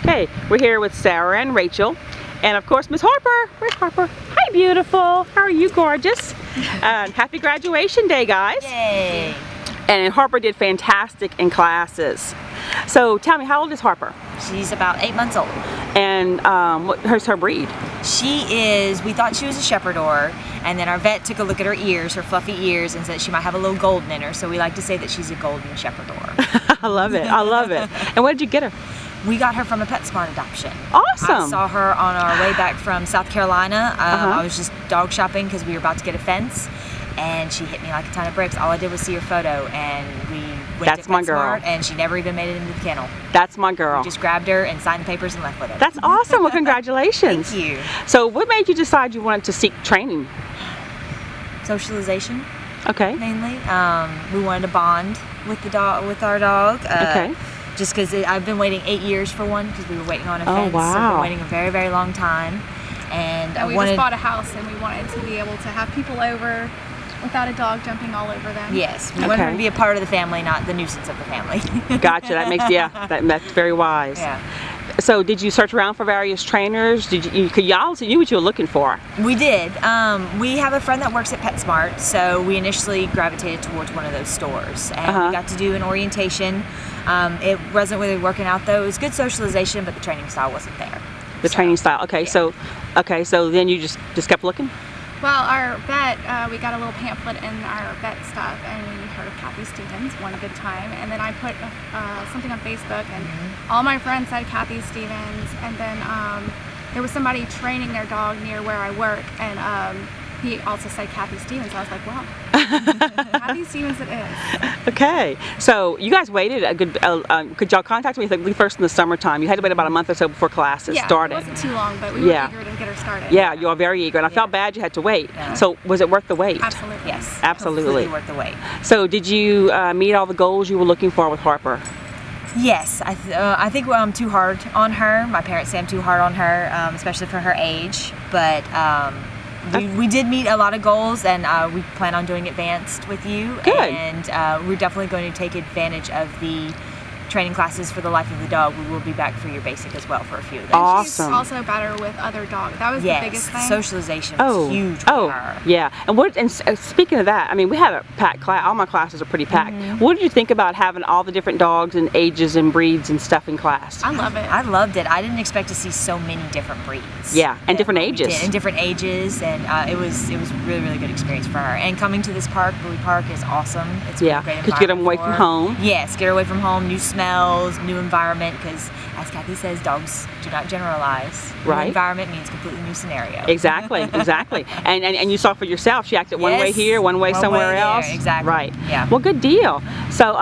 Okay, we're here with Sarah and Rachel, and of course Miss Harper. Where's Harper? Hi, beautiful. How are you, gorgeous? Happy graduation day, guys. Yay. And Harper did fantastic in classes. So tell me, how old is Harper? She's about 8 months old. And what's her breed? We thought she was a Shepherdor, and then our vet took a look at her ears, her fluffy ears, and said she might have a little golden in her, so we like to say that she's a golden Shepherdor. I love it, I love it. And where did you get her? We got her from a PetSmart adoption. Awesome. I saw her on our way back from South Carolina. I was just dog shopping because we were about to get a fence, and she hit me like a ton of bricks. All I did was see her photo, and we went to PetSmart, and she never even made it into the kennel. That's my girl. We just grabbed her and signed the papers and left with her. That's awesome. Well, congratulations. Thank you. So what made you decide you wanted to seek training? Socialization. Okay. Mainly. We wanted to bond with our dog. Okay. Just because I've been waiting 8 years for one because we were waiting on a fence. Oh, wow. So we've been waiting a very, very long time. And we just bought a house and we wanted to be able to have people over without a dog jumping all over them. Yes, we wanted her to be a part of the family, not the nuisance of the family. Gotcha. That makes that's very wise. Yeah. So did you search around for various trainers? Did y'all knew what you were looking for? We did. We have a friend that works at PetSmart, so we initially gravitated towards one of those stores, and we got to do an orientation. It wasn't really working out though. It was good socialization, but the training style wasn't there. The training style. Okay, yeah. So then you just kept looking? Well, our vet, we got a little pamphlet in our vet stuff, and we heard of Kathy Stevens one good time, and then I put something on Facebook, and all my friends said Kathy Stevens, and then there was somebody training their dog near where I work, and he also said Kathy Stevens. I was like, well, Kathy Stevens it is. Okay, so you guys waited a good. Could y'all contact me first in the summertime? You had to wait about a month or so before classes started. Yeah, it wasn't too long, but we were eager to get her started. Yeah, you are very eager, and I felt bad you had to wait. Yeah. So was it worth the wait? Absolutely. Yes. Absolutely. Completely worth the wait. So did you meet all the goals you were looking for with Harper? Yes, I think I'm too hard on her. My parents say I'm too hard on her, especially for her age. But we did meet a lot of goals, and we plan on doing advanced with you. Good. And we're definitely going to take advantage of the training classes for the life of the dog. We will be back for your basic as well for a few of them. Awesome. She's also better with other dogs. That was the biggest thing. Socialization was huge for her. Yeah. And speaking of that, I mean, we had a packed class. All my classes are pretty packed. What did you think about having all the different dogs and ages and breeds and stuff in class? I love it. I loved it. I didn't expect to see so many different breeds. Yeah, and different ages. And different ages, and it was a really, really good experience for her. And coming to this park, Bowie Park, is awesome. It's a great environment. Could you get them away from home? Yes, get her away from home, new smells, new environment, because as Kathy says, dogs do not generalize. Right. New environment means completely new scenario. Exactly, exactly. And you saw for yourself, she acted one way here, one way somewhere else. Exactly. Right. Yeah. Well, good deal. So,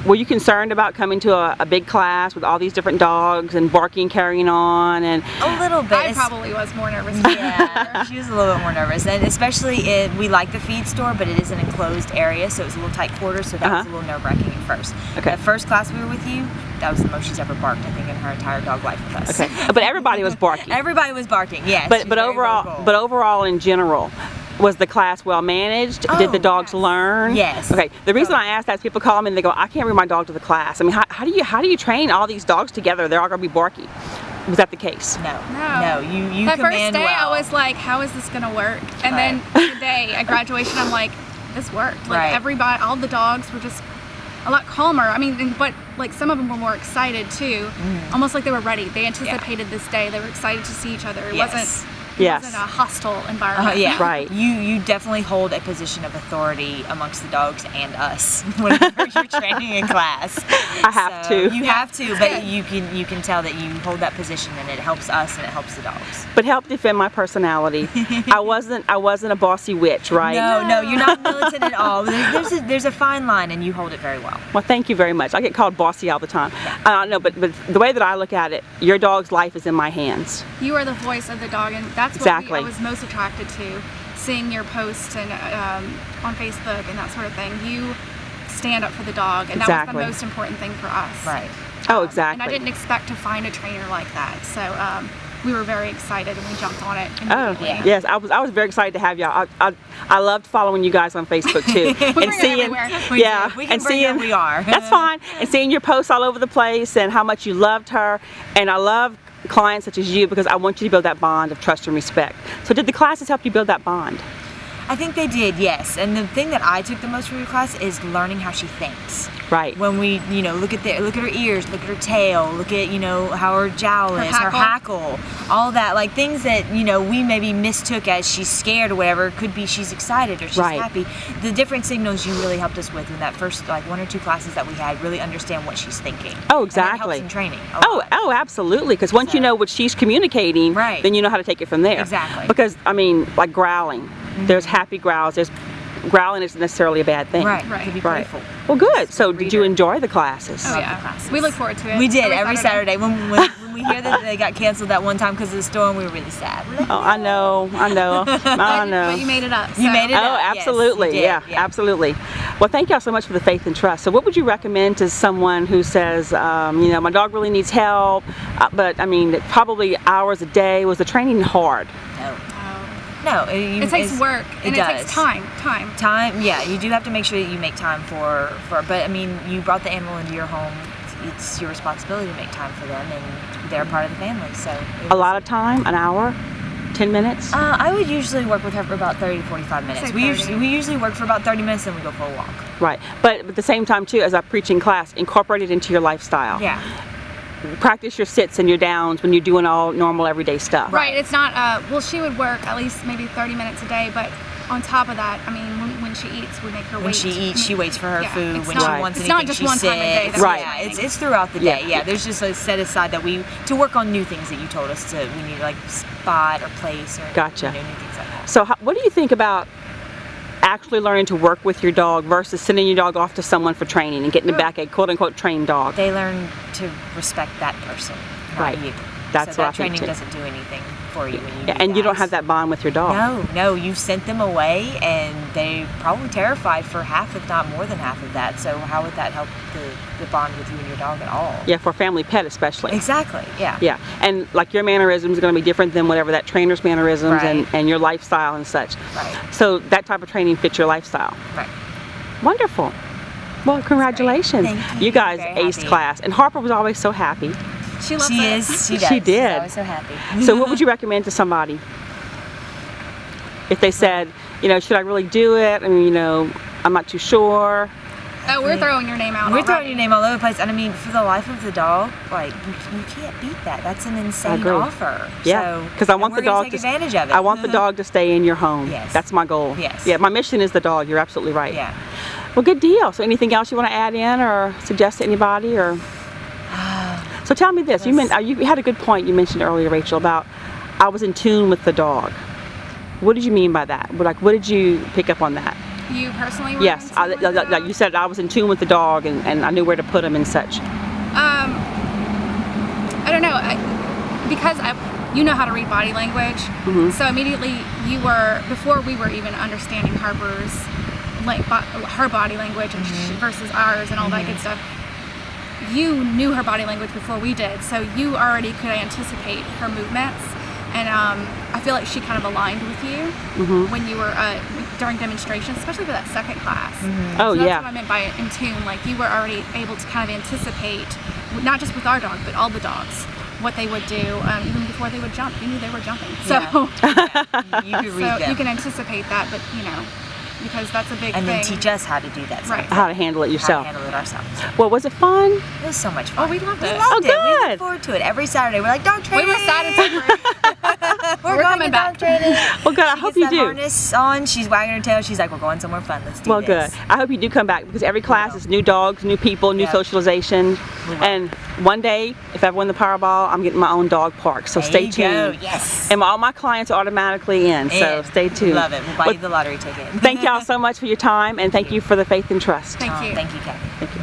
were you concerned about coming to a big class with all these different dogs and barking, carrying on, and a little bit? I probably was more nervous. Yeah, she was a little bit more nervous, and especially we like the feed store, but it is an enclosed area, so it was a little tight quarters, so that was a little nerve-wracking at first. Okay. The first class we were with you, that was the most she's ever barked, I think, in her entire dog life with us. Okay. But everybody was barking. Everybody was barking. Yes. But overall, in general, was the class well managed? Did the dogs learn? Yes. Okay. The reason I ask that is people call me and they go, I can't bring my dog to the class. I mean, how do you train all these dogs together? They're all going to be barky. Was that the case? No. You That first command day, well. I was like, how is this going to work? And then today at graduation, I'm like, this worked. Like everybody, all the dogs were just a lot calmer. I mean, but like some of them were more excited too. Almost like they were ready. They anticipated this day. They were excited to see each other. It wasn't a hostile environment. Yeah. Right. You definitely hold a position of authority amongst the dogs and us whenever you're training in class. I have to. You have to, but you can tell that you hold that position, and it helps us and it helps the dogs. But help defend my personality. I wasn't a bossy witch, right? No, you're not militant at all. There's a fine line, and you hold it very well. Well, thank you very much. I get called bossy all the time. No, but the way that I look at it, your dog's life is in my hands. You are the voice of the dog, and that's what I was most attracted to, seeing your posts and on Facebook and that sort of thing. You stand up for the dog, and that was the most important thing for us. Right. Oh, exactly. And I didn't expect to find a trainer like that. So we were very excited and we jumped on it Oh, immediately. yes, I was very excited to have y'all. I loved following you guys on Facebook too, bring and it seeing, everywhere. yeah, We can and bring seeing her, we are. that's fine, and seeing your posts all over the place and how much you loved her, and I love clients such as you because I want you to build that bond of trust and respect. So, did the classes help you build that bond? I think they did, yes. And the thing that I took the most from your class is learning how she thinks. Right. When we, look at her ears, look at her tail, look at, how her jowl is, her hackle, all that, like things that, we maybe mistook as she's scared or whatever, could be she's excited or she's happy. The different signals you really helped us with in that first, like 1 or 2 classes that we had, really understand what she's thinking. Oh, exactly. And it helps in training. Oh, absolutely. Because once you know what she's communicating, then you know how to take it from there. Exactly. Because, I mean, like growling, there's happy growls, growling isn't necessarily a bad thing. Right. Right. Could be Right. playful. Well, good. So, did you enjoy the classes? Oh yeah, classes. we look forward to it. We did every Saturday. When we hear that they got canceled that one time because of the storm, we were really sad. We're like, Oh, I know. I know. But you made it up. You so. made it Oh, up. Yes, absolutely. you did. Yeah, absolutely. Well, thank y'all so much for the faith and trust. So what would you recommend to someone who says, my dog really needs help, but I mean, probably hours a day? Was the training hard? No, It takes work and it takes time. Time, yeah. You do have to make sure that you make time for. But I mean, you brought the animal into your home. It's your responsibility to make time for them, and they're part of the family. So A lot of time? An hour? 10 minutes? I would usually work with her for about 30 to 45 minutes. Say We 30. usually work for about 30 minutes, then we go for a walk. Right. But at the same time, too, as I preach in class, incorporate it into your lifestyle. Yeah. Practice your sits and your downs when you're doing all normal everyday stuff. Right. It's not. She would work at least maybe 30 minutes a day, but on top of that, I mean, when she eats, we make her wait. When she eats, she waits for her food. It's When not, she wants it's anything, not just she one sits. time a day. That Right. Yeah, it's throughout the day. Yeah. Yeah, there's just a set aside that we work on new things that you told us we need to like spot or place or Gotcha. new things like that. So what do you think about actually learning to work with your dog versus sending your dog off to someone for training and getting back a quote-unquote trained dog? They learn to respect that person, not Right. you. That's so what I that think, training too. doesn't do anything for you when you Yeah, do and you don't that. have that bond with your dog. No, you've sent them away and they're probably terrified for half, if not more than half of that. So how would that help the bond with you and your dog at all? Yeah, for a family pet especially. Exactly, yeah. Yeah, and like your mannerisms are going to be different than whatever that trainer's mannerisms Right. and your lifestyle and such. Right. So that type of training fits your lifestyle. Right. Wonderful. Well, congratulations. Thank you. You guys Very aced happy. class. And Harper was always so happy. She loves She it. is. She does. She did. She's always so happy. So what would you recommend to somebody? If they said, should I really do it? I mean, I'm not too sure. Oh, we're throwing your name out. We're already. throwing your name all over the place, and I mean, for the life of the dog, like you can't beat that. That's an insane agree. offer. Yeah, because I want the dog take to advantage of it. I want the dog to stay in your home. Yes. That's my goal. Yes. Yeah, my mission is the dog. You're absolutely right. Yeah. Well, good deal. So anything else you want to add in or suggest to anybody or? So tell me this. You had a good point you mentioned earlier, Rachel, about I was in tune with the dog. What did you mean by that? What did you pick up on that? You personally were Yes, in tune with the dog? you said I was in tune with the dog and I knew where to put him and such. I don't know, because you know how to read body language, so immediately before we were even understanding Harper's, her body language and versus ours and all that good stuff, you knew her body language before we did, so you already could anticipate her movements, and I feel like she kind of aligned with you when you were during demonstrations, especially for that second class. Oh, so that's yeah. what I meant by in tune. Like you were already able to kind of anticipate, not just with our dog, but all the dogs, what they would do even before they would jump. You knew they were jumping, so You could read them. you can anticipate that. But because that's a big and thing. then teach us how to do that. Right. How to handle it How yourself. to handle it ourselves. Well, was it fun? It was so much fun. Oh, we loved it. We loved Oh, it. We good. look forward to it every Saturday. We're like, dog We training. were sad and separate. We're We're going coming to back. dog training. Well, good. I She hope gets you that do. harness on. She's wagging her tail. She's like, we're going somewhere fun. Let's do Well, this. good. I hope you do come back because every class is new dogs, new people, new Yep. socialization. We will. And one day, if I win the Powerball, I'm getting my own dog park. So There stay you tuned. go. Yes. And all my clients are automatically in. So And stay tuned. Love it. We'll buy Well, you the lottery ticket. Thank y'all so much for your time and thank you for the faith and trust. Thank you. Thank you, Kathy. Thank you.